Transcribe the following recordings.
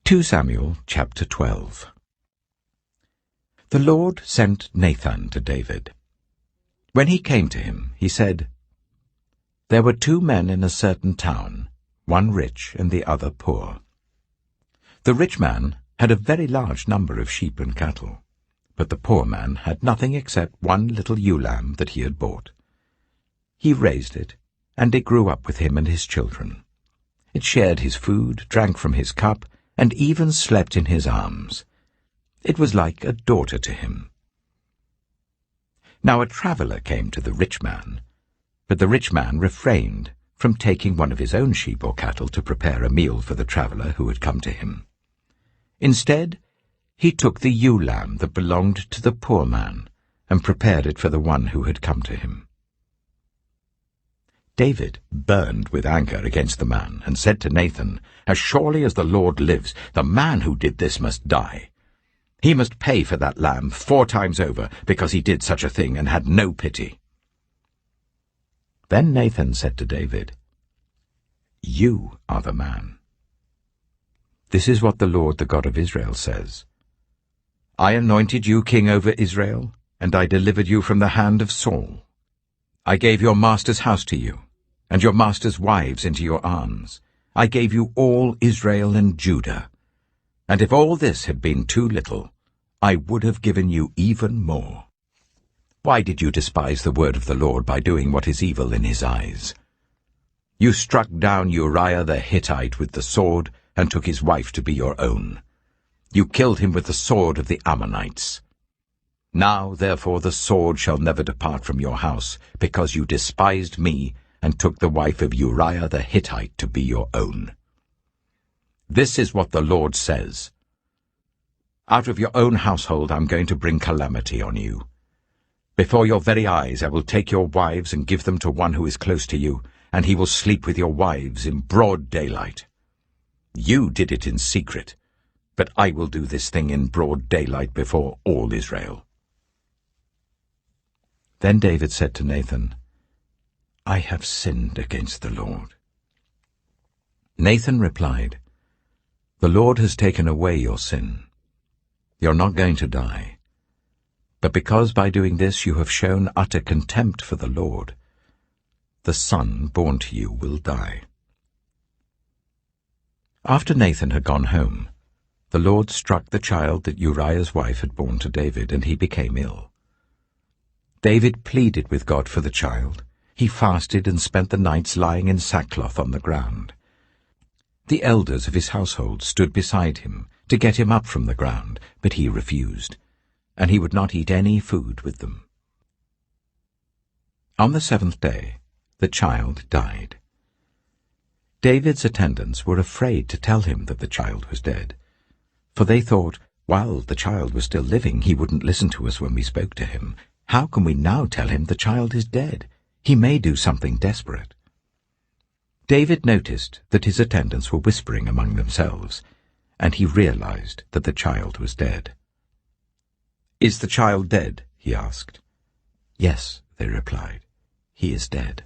2 Samuel chapter 12. The Lord sent Nathan to David. When he came to him, he said, "There were 2 men in a certain town, one rich and the other poor. The rich man had a very large number of sheep and cattle, but the poor man had nothing except one little ewe lamb that he had bought. He raised it, and it grew up with him and his children. It shared his food, drank from his cup, and even slept in his arms. It was like a daughter to him. Now a traveller came to the rich man, but the rich man refrained from taking one of his own sheep or cattle to prepare a meal for the traveller who had come to him. Instead, he took the ewe lamb that belonged to the poor man and prepared it for the one who had come to him." David burned with anger against the man and said to Nathan, "As surely as the Lord lives, the man who did this must die. He must pay for that lamb 4 times over, because he did such a thing and had no pity." Then Nathan said to David, "You are the man. This is what the Lord, the God of Israel, says. I anointed you king over Israel, and I delivered you from the hand of Saul. I gave your master's house to you, and your master's wives into your arms. I gave you all Israel and Judah. And if all this had been too little, I would have given you even more. Why did you despise the word of the Lord by doing what is evil in his eyes? You struck down Uriah the Hittite with the sword, and took his wife to be your own. You killed him with the sword of the Ammonites. Now, therefore, the sword shall never depart from your house, because you despised me, and took the wife of Uriah the Hittite to be your own. This is what the Lord says. Out of your own household I'm going to bring calamity on you. Before your very eyes I will take your wives and give them to one who is close to you, and he will sleep with your wives in broad daylight. You did it in secret, but I will do this thing in broad daylight before all Israel." Then David said to Nathan, "I have sinned against the Lord." Nathan replied, "The Lord has taken away your sin. You're not going to die. But because by doing this you have shown utter contempt for the Lord, the son born to you will die." After Nathan had gone home, the Lord struck the child that Uriah's wife had borne to David, and he became ill. David pleaded with God for the child. He fasted and spent the nights lying in sackcloth on the ground. The elders of his household stood beside him to get him up from the ground, but he refused, and he would not eat any food with them. On the 7th day, the child died. David's attendants were afraid to tell him that the child was dead, for they thought, while the child was still living, he wouldn't listen to us when we spoke to him. How can we now tell him the child is dead? He may do something desperate. David noticed that his attendants were whispering among themselves, and he realized that the child was dead. "Is the child dead?" he asked. "Yes," they replied. "He is dead."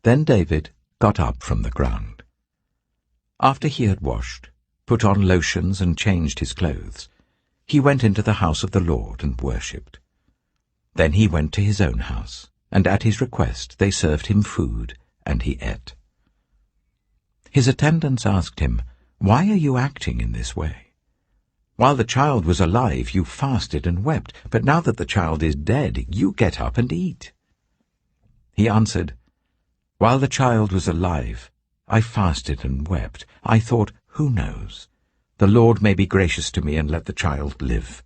Then David got up from the ground. After he had washed, put on lotions and changed his clothes, he went into the house of the Lord and worshipped. Then he went to his own house, and at his request they served him food, and he ate. His attendants asked him, "Why are you acting in this way? While the child was alive, you fasted and wept, but now that the child is dead, you get up and eat." He answered, "While the child was alive, I fasted and wept. I thought, who knows? The Lord may be gracious to me and let the child live.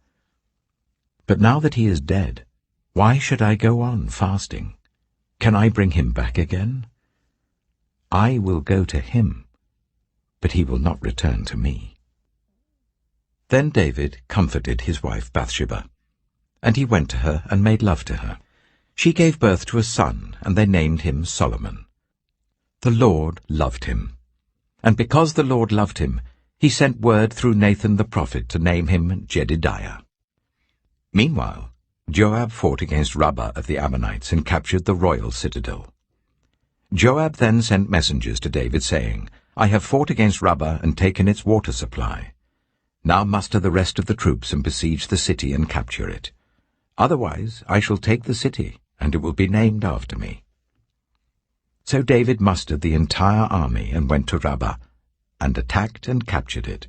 But now that he is dead, why should I go on fasting? Can I bring him back again? I will go to him, but he will not return to me." Then David comforted his wife Bathsheba, and he went to her and made love to her. She gave birth to a son, and they named him Solomon. The Lord loved him, and because the Lord loved him, he sent word through Nathan the prophet to name him Jedidiah. Meanwhile, Joab fought against Rabbah of the Ammonites and captured the royal citadel. Joab then sent messengers to David, saying, I have fought against Rabbah and taken its water supply. Now muster the rest of the troops and besiege the city and capture it. Otherwise I shall take the city, and it will be named after me. So David mustered the entire army and went to Rabbah, and attacked and captured it.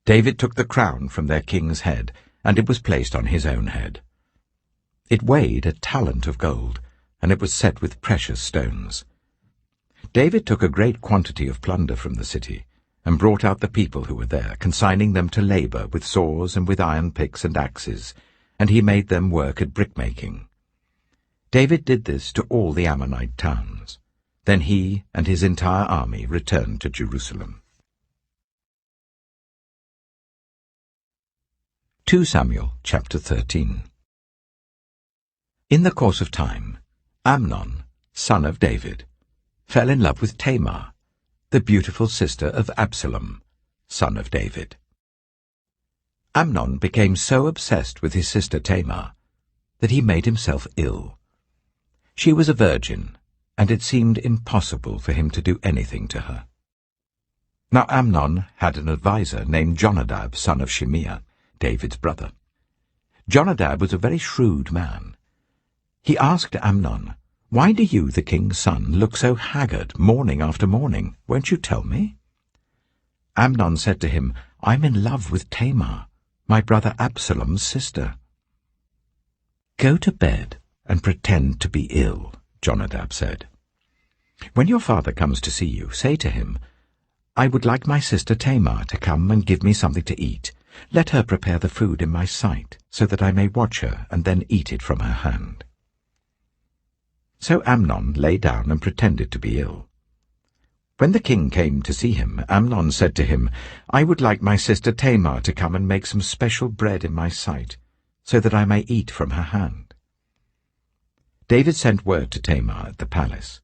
David took the crown from their king's head, and it was placed on his own head. It weighed a talent of gold, and it was set with precious stones. David took a great quantity of plunder from the city, and brought out the people who were there, consigning them to labor with saws and with iron picks and axes, and he made them work at brickmaking. David did this to all the Ammonite towns. Then he and his entire army returned to Jerusalem. 2 Samuel chapter 13. In the course of time, Amnon, son of David, fell in love with Tamar, the beautiful sister of Absalom, son of David. Amnon became so obsessed with his sister Tamar that he made himself ill. She was a virgin, and it seemed impossible for him to do anything to her. Now Amnon had an adviser named Jonadab, son of Shimeah, David's brother. Jonadab was a very shrewd man. He asked Amnon, Why do you, the king's son, look so haggard morning after morning? Won't you tell me? Amnon said to him, I'm in love with Tamar, my brother Absalom's sister. Go to bed and pretend to be ill, Jonadab said. When your father comes to see you, say to him, I would like my sister Tamar to come and give me something to eat. Let her prepare the food in my sight, so that I may watch her and then eat it from her hand. So Amnon lay down and pretended to be ill. When the king came to see him, Amnon said to him, I would like my sister Tamar to come and make some special bread in my sight, so that I may eat from her hand. David sent word to Tamar at the palace,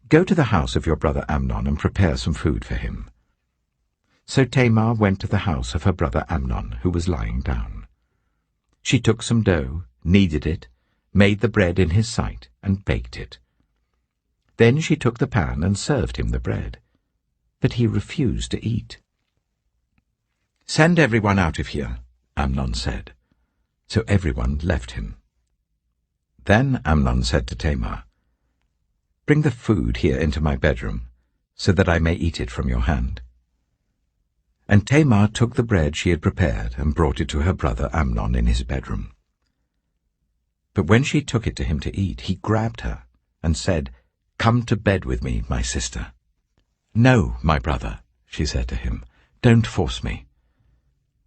Go to the house of your brother Amnon and prepare some food for him. So Tamar went to the house of her brother Amnon, who was lying down. She took some dough, kneaded it, made the bread in his sight, and baked it. Then she took the pan and served him the bread, but he refused to eat. Send everyone out of here, Amnon said. So everyone left him. Then Amnon said to Tamar, Bring the food here into my bedroom, so that I may eat it from your hand. And Tamar took the bread she had prepared and brought it to her brother Amnon in his bedroom. But when she took it to him to eat, he grabbed her and said, Come to bed with me, my sister. No, my brother, she said to him, don't force me.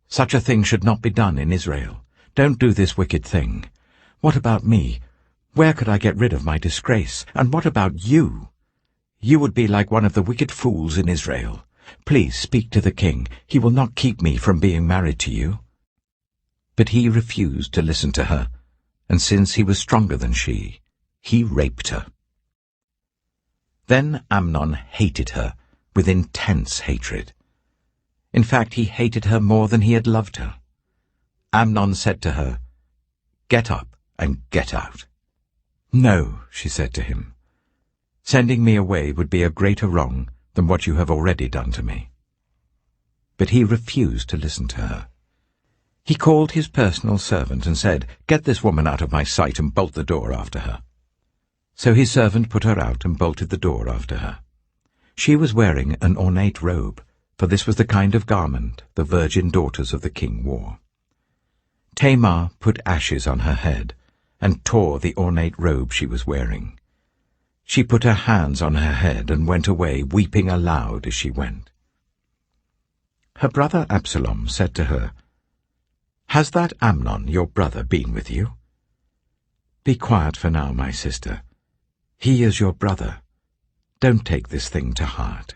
Such a thing should not be done in Israel. Don't do this wicked thing. What about me? Where could I get rid of my disgrace? And what about you? You would be like one of the wicked fools in Israel. Please speak to the king. He will not keep me from being married to you. But he refused to listen to her, and since he was stronger than she, he raped her. Then Amnon hated her with intense hatred. In fact, he hated her more than he had loved her. Amnon said to her, Get up and get out. No, she said to him. Sending me away would be a greater wrong than what you have already done to me. But he refused to listen to her. He called his personal servant and said, Get this woman out of my sight and bolt the door after her. So his servant put her out and bolted the door after her. She was wearing an ornate robe, for this was the kind of garment the virgin daughters of the king wore. Tamar put ashes on her head and tore the ornate robe she was wearing. She put her hands on her head and went away, weeping aloud as she went. Her brother Absalom said to her, Has that Amnon, your brother, been with you? Be quiet for now, my sister. He is your brother. Don't take this thing to heart.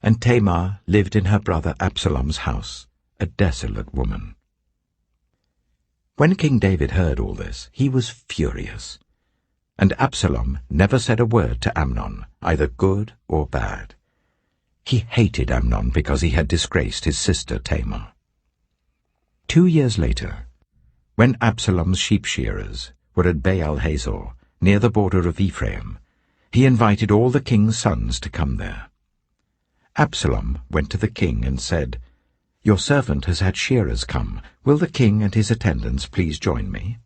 And Tamar lived in her brother Absalom's house, a desolate woman. When King David heard all this, he was furious. And Absalom never said a word to Amnon, either good or bad. He hated Amnon because he had disgraced his sister Tamar. 2 years later, when Absalom's sheep-shearers were at Baal-Hazor, near the border of Ephraim, he invited all the king's sons to come there. Absalom went to the king and said, "Your servant has had shearers come. Will the king and his attendants please join me?"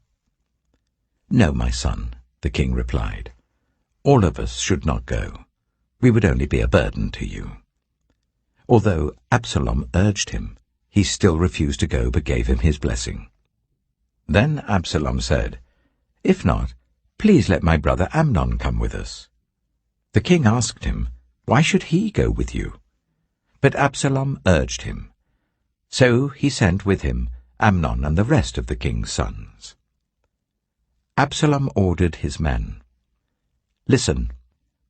"No, my son," the king replied. "All of us should not go. We would only be a burden to you." Although Absalom urged him, he still refused to go but gave him his blessing. Then Absalom said, "If not, please let my brother Amnon come with us." The king asked him, "Why should he go with you?" But Absalom urged him. So he sent with him Amnon and the rest of the king's sons. Absalom ordered his men, "Listen,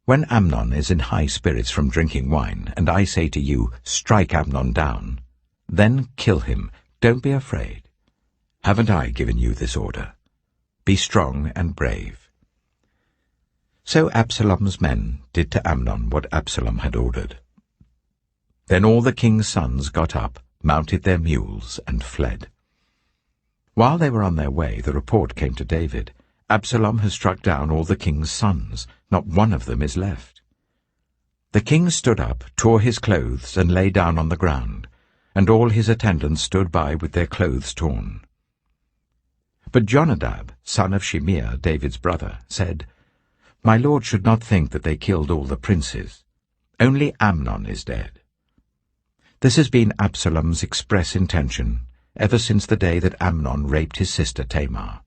when Amnon is in high spirits from drinking wine, and I say to you, 'Strike Amnon down,' then kill him. Don't be afraid. Haven't I given you this order? Be strong and brave." So Absalom's men did to Amnon what Absalom had ordered. Then all the king's sons got up, mounted their mules, and fled. While they were on their way, the report came to David, "Absalom has struck down all the king's sons. Not one of them is left." The king stood up, tore his clothes, and lay down on the ground, and all his attendants stood by with their clothes torn. But Jonadab, son of Shimeah, David's brother, said, "My lord should not think that they killed all the princes. Only Amnon is dead." This has been Absalom's express intention ever since the day that Amnon raped his sister Tamar.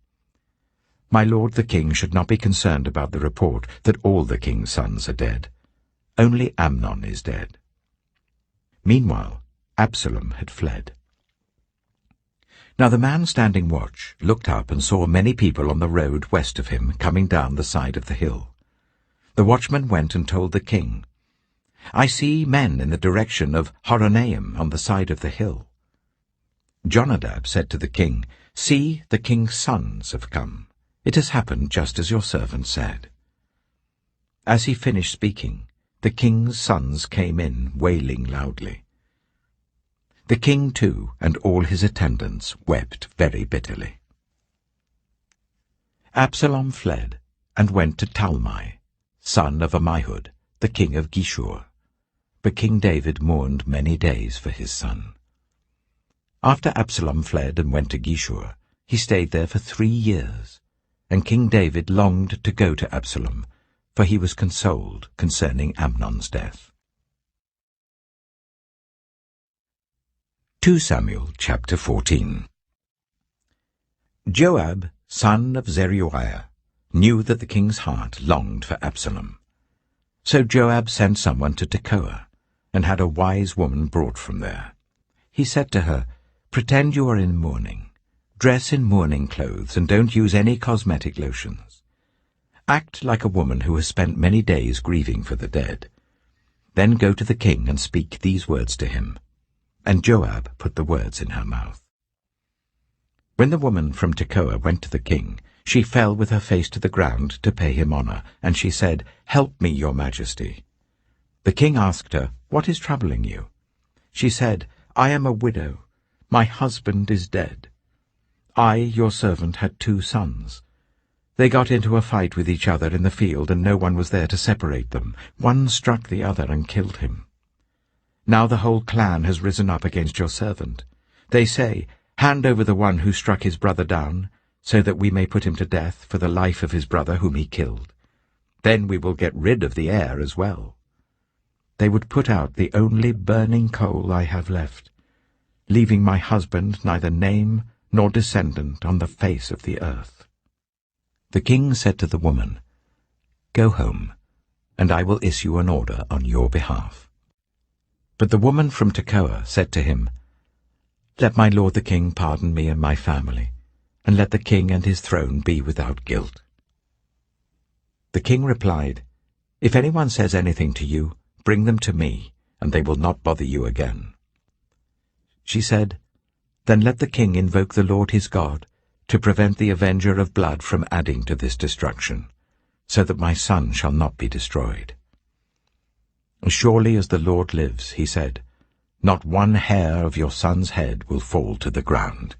My lord the king should not be concerned about the report that all the king's sons are dead. Only Amnon is dead. Meanwhile, Absalom had fled. Now the man standing watch looked up and saw many people on the road west of him coming down the side of the hill. The watchman went and told the king, "I see men in the direction of Horonaim on the side of the hill." Jonadab said to the king, "See, the king's sons have come. It has happened just as your servant said." As he finished speaking, the king's sons came in, wailing loudly. The king, too, and all his attendants wept very bitterly. Absalom fled and went to Talmai, son of Ammihud, the king of Geshur. But King David mourned many days for his son. After Absalom fled and went to Geshur, he stayed there for 3 years, and King David longed to go to Absalom, for he was consoled concerning Amnon's death. 2 Samuel chapter 14. Joab, son of Zeruiah, knew that the king's heart longed for Absalom. So Joab sent someone to Tekoa, and had a wise woman brought from there. He said to her, "Pretend you are in mourning. Dress in mourning clothes, and don't use any cosmetic lotions. Act like a woman who has spent many days grieving for the dead. Then go to the king and speak these words to him." And Joab put the words in her mouth. When the woman from Tekoa went to the king, she fell with her face to the ground to pay him honor, and she said, "Help me, your majesty." The king asked her, "What is troubling you?" She said, "I am a widow. My husband is dead. I, your servant, had 2 sons. They got into a fight with each other in the field, and no one was there to separate them. One struck the other and killed him. Now the whole clan has risen up against your servant. They say, 'Hand over the one who struck his brother down, so that we may put him to death for the life of his brother whom he killed. Then we will get rid of the heir as well.' They would put out the only burning coal I have left, leaving my husband neither name nor descendant on the face of the earth." The king said to the woman, "Go home, and I will issue an order on your behalf." But the woman from Tekoa said to him, "Let my lord the king pardon me and my family, and let the king and his throne be without guilt." The king replied, "If anyone says anything to you, bring them to me, and they will not bother you again." She said, "Then let the king invoke the Lord his God, to prevent the avenger of blood from adding to this destruction, so that my son shall not be destroyed." "As surely as the Lord lives," he said, "not one hair of your son's head will fall to the ground."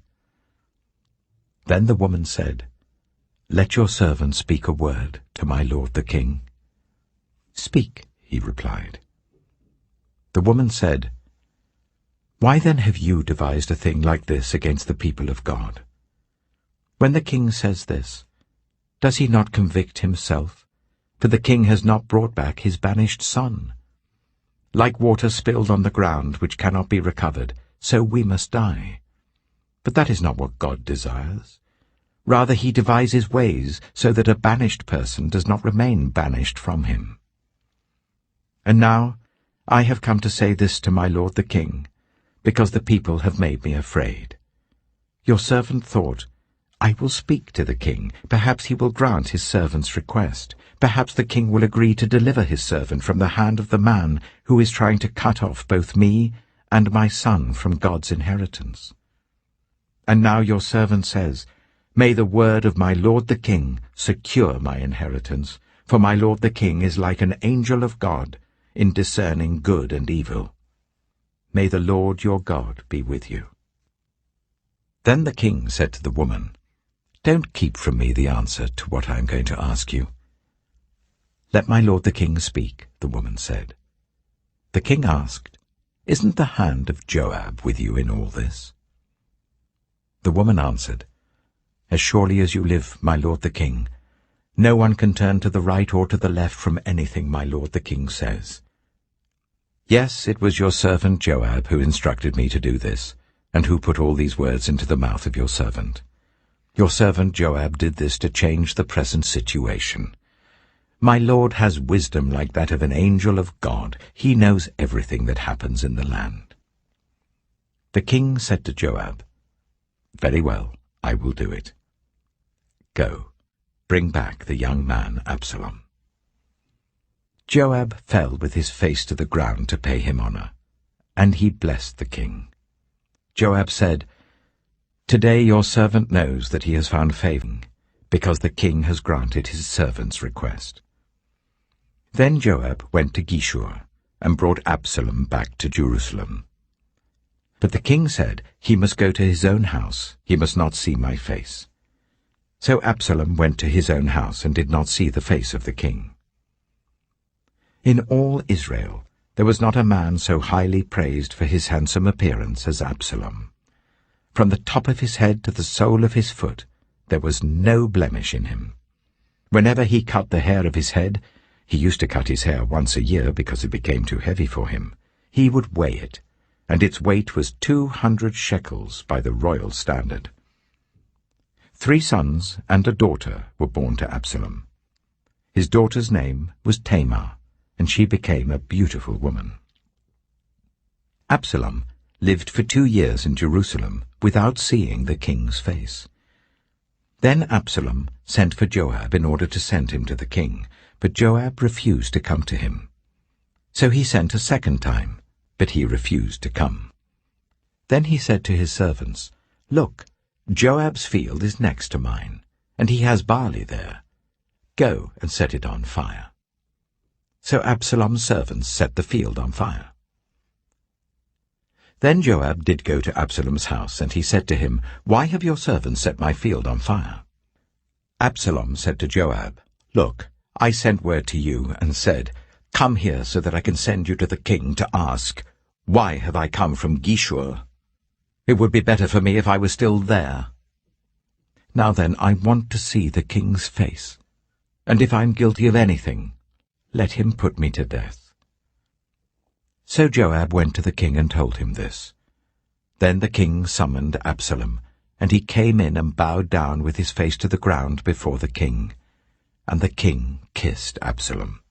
Then the woman said, "Let your servant speak a word to my lord the king." "Speak," he replied. The woman said, "Why then have you devised a thing like this against the people of God? When the king says this, does he not convict himself? For the king has not brought back his banished son. Like water spilled on the ground, which cannot be recovered, so we must die. But that is not what God desires. Rather he devises ways so that a banished person does not remain banished from him. And now I have come to say this to my lord the king, because the people have made me afraid. Your servant thought, I will speak to the king. Perhaps he will grant his servant's request. Perhaps the king will agree to deliver his servant from the hand of the man who is trying to cut off both me and my son from God's inheritance. And now your servant says, May the word of my lord the king secure my inheritance, for my lord the king is like an angel of God in discerning good and evil. May the Lord your God be with you." Then the king said to the woman, "Don't keep from me the answer to what I am going to ask you." "Let my lord the king speak," the woman said. The king asked, "Isn't the hand of Joab with you in all this?" The woman answered, "As surely as you live, my lord the king, no one can turn to the right or to the left from anything my lord the king says. Yes, it was your servant Joab who instructed me to do this, and who put all these words into the mouth of your servant. Your servant Joab did this to change the present situation. My lord has wisdom like that of an angel of God. He knows everything that happens in the land." The king said to Joab, "Very well, I will do it. Go, bring back the young man Absalom." Joab fell with his face to the ground to pay him honor, and he blessed the king. Joab said, "Today your servant knows that he has found favor, because the king has granted his servant's request." Then Joab went to Geshur, and brought Absalom back to Jerusalem. But the king said, "He must go to his own house, he must not see my face." So Absalom went to his own house and did not see the face of the king. In all Israel there was not a man so highly praised for his handsome appearance as Absalom. From the top of his head to the sole of his foot there was no blemish in him. Whenever he cut the hair of his head, he used to cut his hair once a year because it became too heavy for him, he would weigh it, and its weight was 200 shekels by the royal standard. 3 sons and a daughter were born to Absalom. His daughter's name was Tamar, and she became a beautiful woman. Absalom lived for 2 years in Jerusalem without seeing the king's face. Then Absalom sent for Joab in order to send him to the king, but Joab refused to come to him. So he sent a second time, but he refused to come. Then he said to his servants, "Look, Joab's field is next to mine, and he has barley there. Go and set it on fire." So Absalom's servants set the field on fire. Then Joab did go to Absalom's house, and he said to him, "Why have your servants set my field on fire?" Absalom said to Joab, "Look, I sent word to you and said, 'Come here so that I can send you to the king to ask, why have I come from Geshur? It would be better for me if I was still there. Now then, I want to see the king's face, and if I am guilty of anything, let him put me to death.'" So Joab went to the king and told him this. Then the king summoned Absalom, and he came in and bowed down with his face to the ground before the king. And the king kissed Absalom.